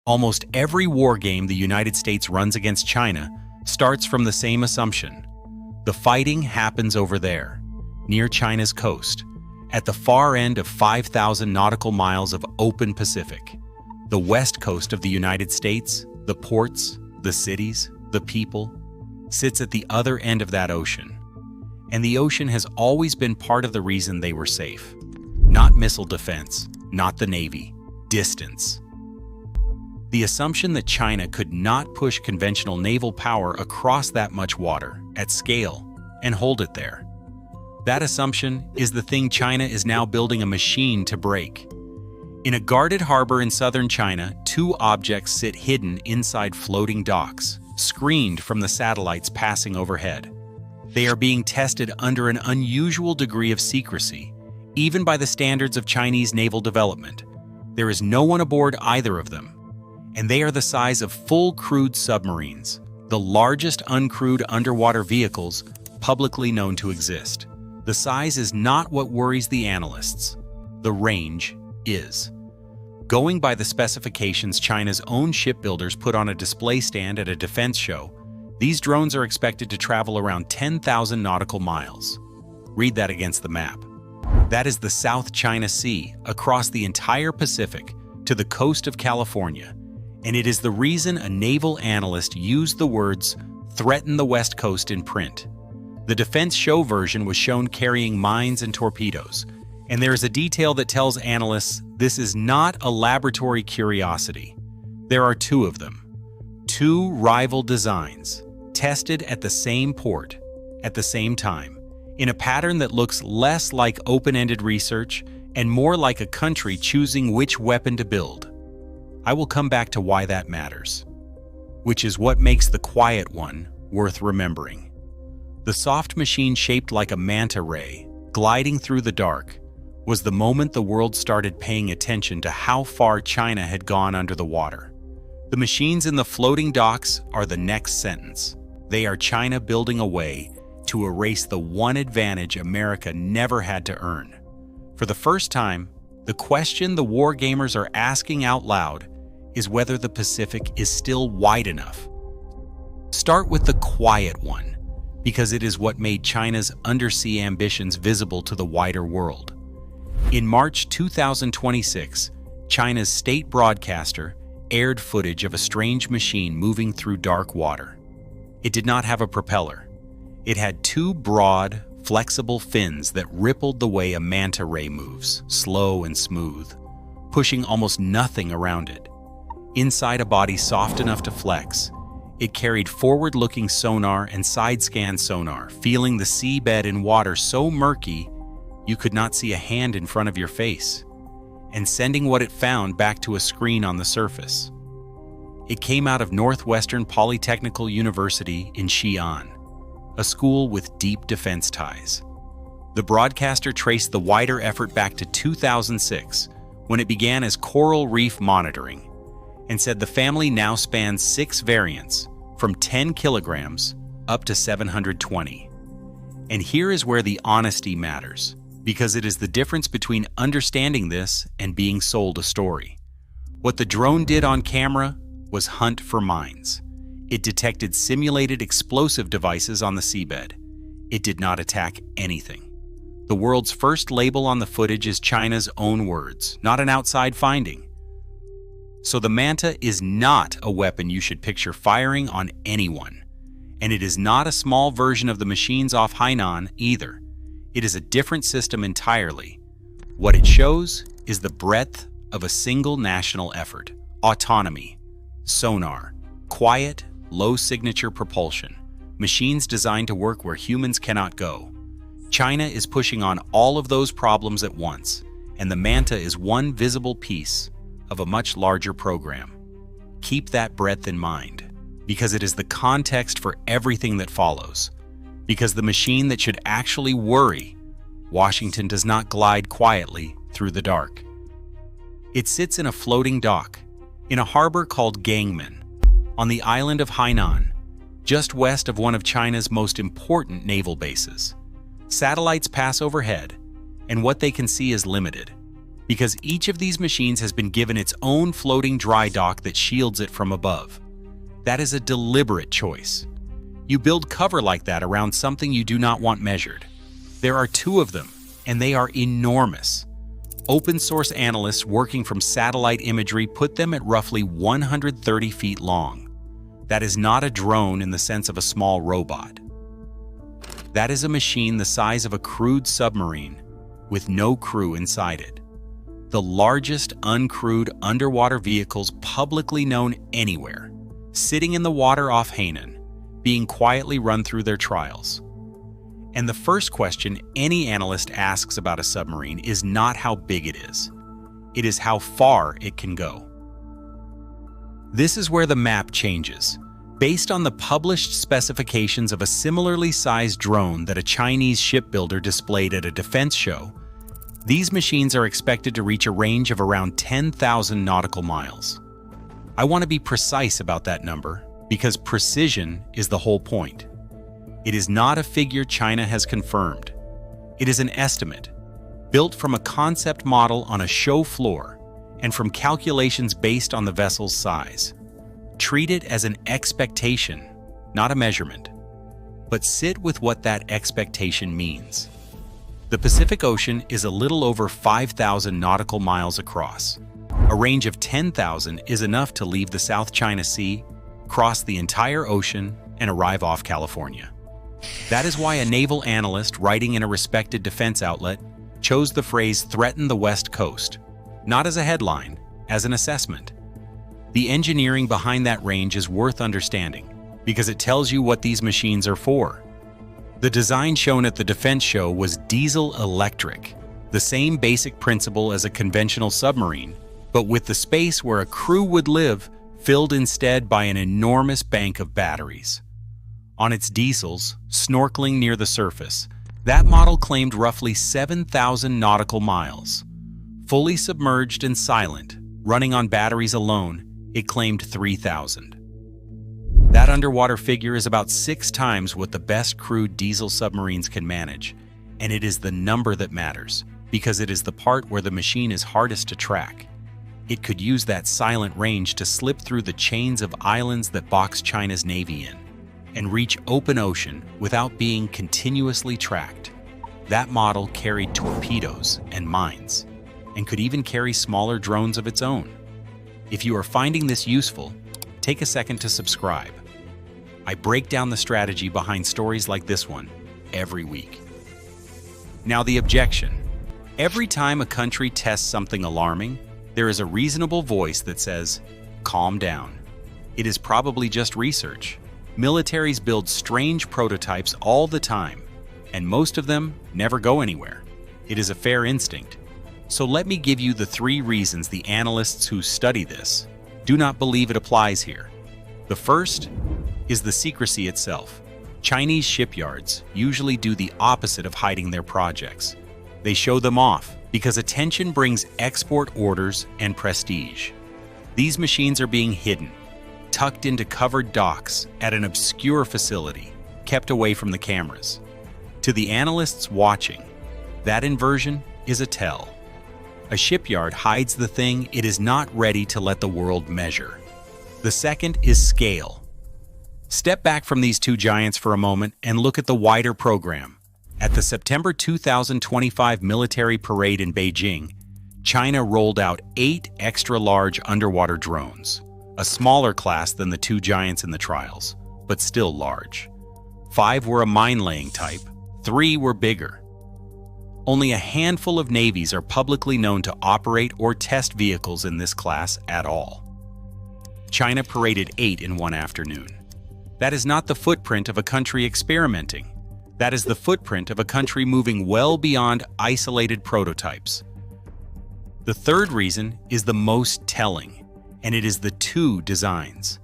Almost every war game the United States runs against China starts from the same assumption. The fighting happens over there, near China's coast, at the far end of 5,000 nautical miles of open Pacific. The west coast of the United States, the ports, the cities, the people, sits at the other end of that ocean. And the ocean has always been part of the reason they were safe. Not missile defense, not the Navy, distance. The assumption that China could not push conventional naval power across that much water, at scale, and hold it there. That assumption is the thing China is now building a machine to break. In a guarded harbor in southern China, two objects sit hidden inside floating docks, screened from the satellites passing overhead. They are being tested under an unusual degree of secrecy, even by the standards of Chinese naval development. There is no one aboard either of them, and they are the size of full-crewed submarines, the largest uncrewed underwater vehicles publicly known to exist. The size is not what worries the analysts. The range is. Going by the specifications China's own shipbuilders put on a display stand at a defense show, these drones are expected to travel around 10,000 nautical miles. Read that against the map. That is the South China Sea, across the entire Pacific, to the coast of California, and it is the reason a naval analyst used the words "threaten the West Coast" in print. The defense show version was shown carrying mines and torpedoes, and there is a detail that tells analysts this is not a laboratory curiosity. There are two of them. Two rival designs, tested at the same port, at the same time, in a pattern that looks less like open-ended research and more like a country choosing which weapon to build. I will come back to why that matters, which is what makes the quiet one worth remembering. The soft machine shaped like a manta ray, gliding through the dark, was the moment the world started paying attention to how far China had gone under the water. The machines in the floating docks are the next sentence. They are China building a way to erase the one advantage America never had to earn. For the first time, the question the war gamers are asking out loud is whether the Pacific is still wide enough. Start with the quiet one, because it is what made China's undersea ambitions visible to the wider world. In March 2026, China's state broadcaster aired footage of a strange machine moving through dark water. It did not have a propeller. It had two broad, flexible fins that rippled the way a manta ray moves, slow and smooth, pushing almost nothing around it. Inside a body soft enough to flex, it carried forward-looking sonar and side-scan sonar, feeling the seabed and water so murky you could not see a hand in front of your face, and sending what it found back to a screen on the surface. It came out of Northwestern Polytechnical University in Hainan, a school with deep defense ties. The broadcaster traced the wider effort back to 2006, when it began as coral reef monitoring, and said the family now spans 6 variants, from 10 kilograms up to 720. And here is where the honesty matters, because it is the difference between understanding this and being sold a story. What the drone did on camera was hunt for mines. It detected simulated explosive devices on the seabed. It did not attack anything. The world's first label on the footage is China's own words, not an outside finding. So the Manta is not a weapon you should picture firing on anyone. And it is not a small version of the machines off Hainan either. It is a different system entirely. What it shows is the breadth of a single national effort: autonomy, sonar, quiet, low-signature propulsion, machines designed to work where humans cannot go. China is pushing on all of those problems at once, and the Manta is one visible piece of a much larger program. Keep that breadth in mind, because it is the context for everything that follows. Because the machine that should actually worry, Washington does not glide quietly through the dark. It sits in a floating dock, in a harbor called Gangmen, on the island of Hainan, just west of one of China's most important naval bases. Satellites pass overhead, and what they can see is limited. because each of these machines has been given its own floating dry dock that shields it from above. That is a deliberate choice. You build cover like that around something you do not want measured. There are 2 of them, and they are enormous. Open source analysts working from satellite imagery put them at roughly 130 feet long. That is not a drone in the sense of a small robot. That is a machine the size of a crewed submarine, with no crew inside it. The largest uncrewed underwater vehicles publicly known anywhere, sitting in the water off Hainan, being quietly run through their trials. And the first question any analyst asks about a submarine is not how big it is how far it can go. This is where the map changes. Based on the published specifications of a similarly sized drone that a Chinese shipbuilder displayed at a defense show, these machines are expected to reach a range of around 10,000 nautical miles. I want to be precise about that number because precision is the whole point. It is not a figure China has confirmed. It is an estimate, built from a concept model on a show floor and from calculations based on the vessel's size. Treat it as an expectation, not a measurement, but sit with what that expectation means. The Pacific Ocean is a little over 5,000 nautical miles across. A range of 10,000 is enough to leave the South China Sea, cross the entire ocean, and arrive off California. That is why a naval analyst writing in a respected defense outlet chose the phrase "threaten the West Coast," not as a headline, as an assessment. The engineering behind that range is worth understanding because it tells you what these machines are for. The design shown at the defense show was diesel-electric, the same basic principle as a conventional submarine, but with the space where a crew would live filled instead by an enormous bank of batteries. On its diesels, snorkeling near the surface, that model claimed roughly 7,000 nautical miles. Fully submerged and silent, running on batteries alone, it claimed 3,000. That underwater figure is about 6 times what the best crewed diesel submarines can manage, and it is the number that matters, because it is the part where the machine is hardest to track. It could use that silent range to slip through the chains of islands that box China's navy in, and reach open ocean without being continuously tracked. That model carried torpedoes and mines, and could even carry smaller drones of its own. If you are finding this useful, take a second to subscribe. I break down the strategy behind stories like this one every week. Now the objection. Every time a country tests something alarming, there is a reasonable voice that says, "Calm down. It is probably just research." Militaries build strange prototypes all the time, and most of them never go anywhere. It is a fair instinct. So let me give you the 3 reasons the analysts who study this do not believe it applies here. The first is the secrecy itself. Chinese shipyards usually do the opposite of hiding their projects. They show them off because attention brings export orders and prestige. These machines are being hidden, tucked into covered docks at an obscure facility, kept away from the cameras. To the analysts watching, that inversion is a tell. A shipyard hides the thing it is not ready to let the world measure. The second is scale. Step back from these 2 giants for a moment and look at the wider program. At the September 2025 military parade in Beijing, China rolled out 8 extra-large underwater drones, a smaller class than the 2 giants in the trials, but still large. 5 were a mine-laying type, 3 were bigger. Only a handful of navies are publicly known to operate or test vehicles in this class at all. China paraded 8 in one afternoon. That is not the footprint of a country experimenting. That is the footprint of a country moving well beyond isolated prototypes. The third reason is the most telling, and it is the 2 designs.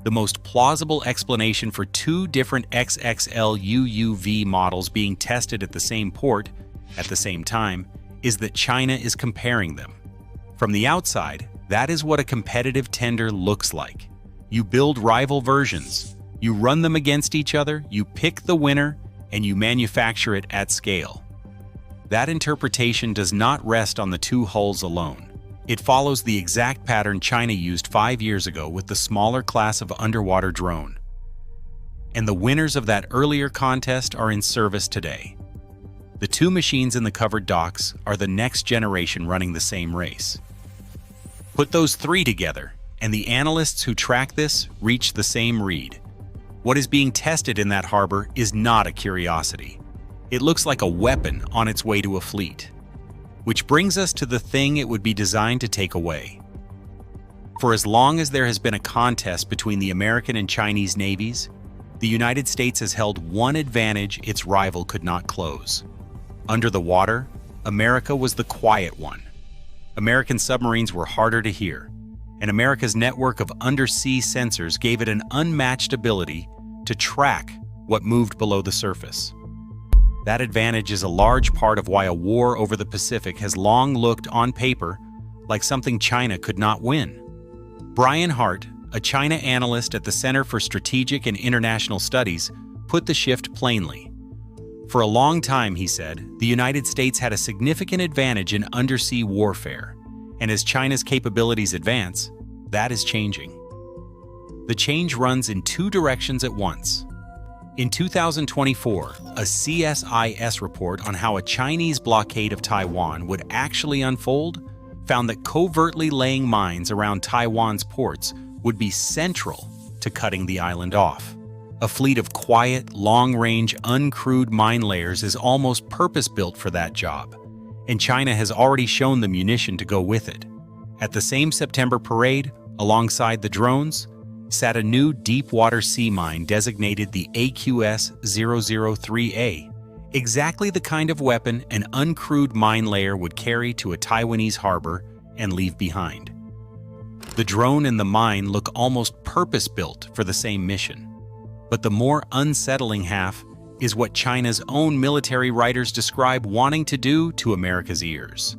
The most plausible explanation for 2 different XXLUUV models being tested at the same port at the same time is that China is comparing them. From the outside, that is what a competitive tender looks like. You build rival versions, you run them against each other, you pick the winner, and you manufacture it at scale. that interpretation does not rest on the two hulls alone. It follows the exact pattern China used 5 years ago with the smaller class of underwater drone. And the winners of that earlier contest are in service today. The two machines in the covered docks are the next generation running the same race. Put those three together, and the analysts who track this reach the same read. What is being tested in that harbor is not a curiosity. It looks like a weapon on its way to a fleet. Which brings us to the thing it would be designed to take away. For as long as there has been a contest between the American and Chinese navies, the United States has held one advantage its rival could not close. Under the water, America was the quiet one. American submarines were harder to hear, and America's network of undersea sensors gave it an unmatched ability to track what moved below the surface. That advantage is a large part of why a war over the Pacific has long looked, on paper, like something China could not win. Brian Hart, a China analyst at the Center for Strategic and International Studies, put the shift plainly. For a long time, he said, the United States had a significant advantage in undersea warfare, and as China's capabilities advance, that is changing. The change runs in two directions at once. In 2024, a CSIS report on how a Chinese blockade of Taiwan would actually unfold found that covertly laying mines around Taiwan's ports would be central to cutting the island off. A fleet of quiet, long-range, uncrewed mine layers is almost purpose-built for that job, and China has already shown the munition to go with it. At the same September parade, alongside the drones, sat a new deep-water sea mine designated the AQS-003A, exactly the kind of weapon an uncrewed mine layer would carry to a Taiwanese harbor and leave behind. The drone and the mine look almost purpose-built for the same mission. But the more unsettling half is what China's own military writers describe wanting to do to America's ears.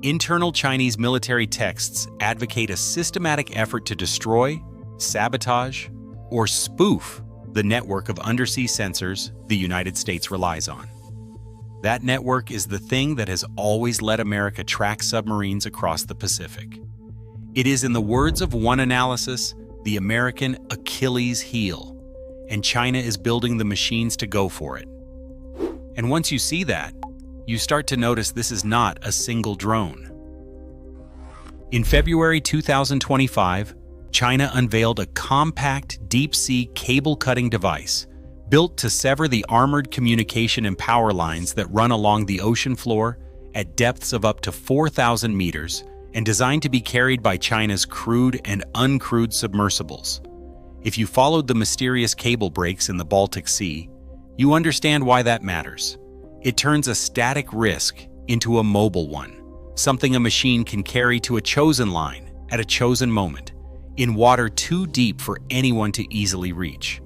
Internal Chinese military texts advocate a systematic effort to destroy, sabotage, or spoof the network of undersea sensors the United States relies on. That network is the thing that has always let America track submarines across the Pacific. It is, in the words of one analysis, the American Achilles heel, and China is building the machines to go for it. And once you see that, you start to notice this is not a single drone. In February 2025, China unveiled a compact, deep-sea cable-cutting device built to sever the armored communication and power lines that run along the ocean floor at depths of up to 4,000 meters and designed to be carried by China's crewed and uncrewed submersibles. If you followed the mysterious cable breaks in the Baltic Sea, you understand why that matters. It turns a static risk into a mobile one, something a machine can carry to a chosen line at a chosen moment, in water too deep for anyone to easily reach.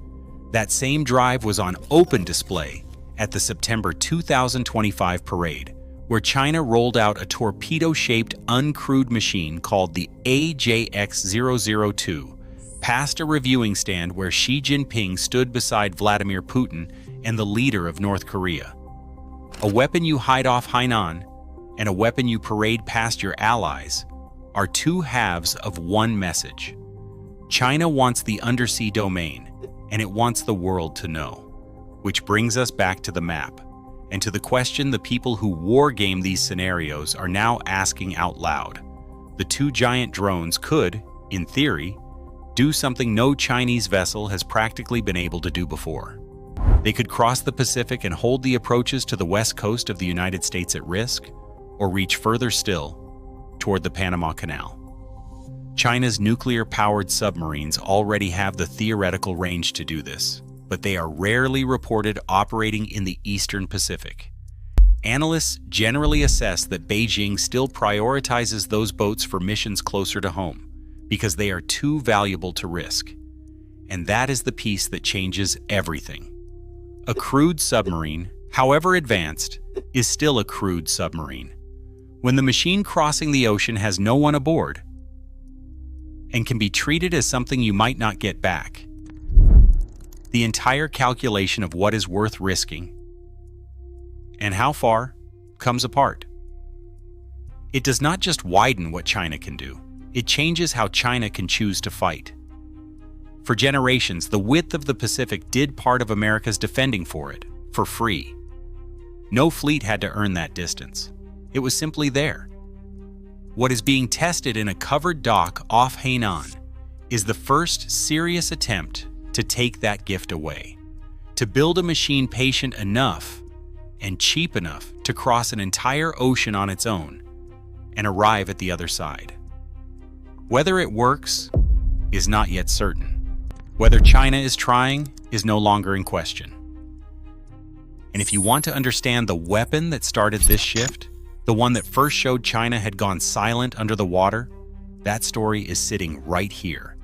That same drive was on open display at the September 2025 parade, where China rolled out a torpedo-shaped uncrewed machine called the AJX-002, past a reviewing stand where Xi Jinping stood beside Vladimir Putin and the leader of North Korea. A weapon you hide off Hainan and a weapon you parade past your allies are two halves of one message. China wants the undersea domain, and it wants the world to know. Which brings us back to the map, and to the question the people who wargame these scenarios are now asking out loud. The two giant drones could, in theory, do something no Chinese vessel has practically been able to do before. They could cross the Pacific and hold the approaches to the west coast of the United States at risk, or reach further still, toward the Panama Canal. China's nuclear-powered submarines already have the theoretical range to do this, but they are rarely reported operating in the Eastern Pacific. Analysts generally assess that Beijing still prioritizes those boats for missions closer to home, because they are too valuable to risk. And that is the piece that changes everything. A crewed submarine, however advanced, is still a crewed submarine. When the machine crossing the ocean has no one aboard, and can be treated as something you might not get back, the entire calculation of what is worth risking and how far comes apart. It does not just widen what China can do, it changes how China can choose to fight. For generations, the width of the Pacific did part of America's defending for it, for free. No fleet had to earn that distance. It was simply there. What is being tested in a covered dock off Hainan is the first serious attempt to take that gift away, to build a machine patient enough and cheap enough to cross an entire ocean on its own and arrive at the other side. Whether it works is not yet certain. Whether China is trying is no longer in question. And if you want to understand the weapon that started this shift, the one that first showed China had gone silent under the water, that story is sitting right here,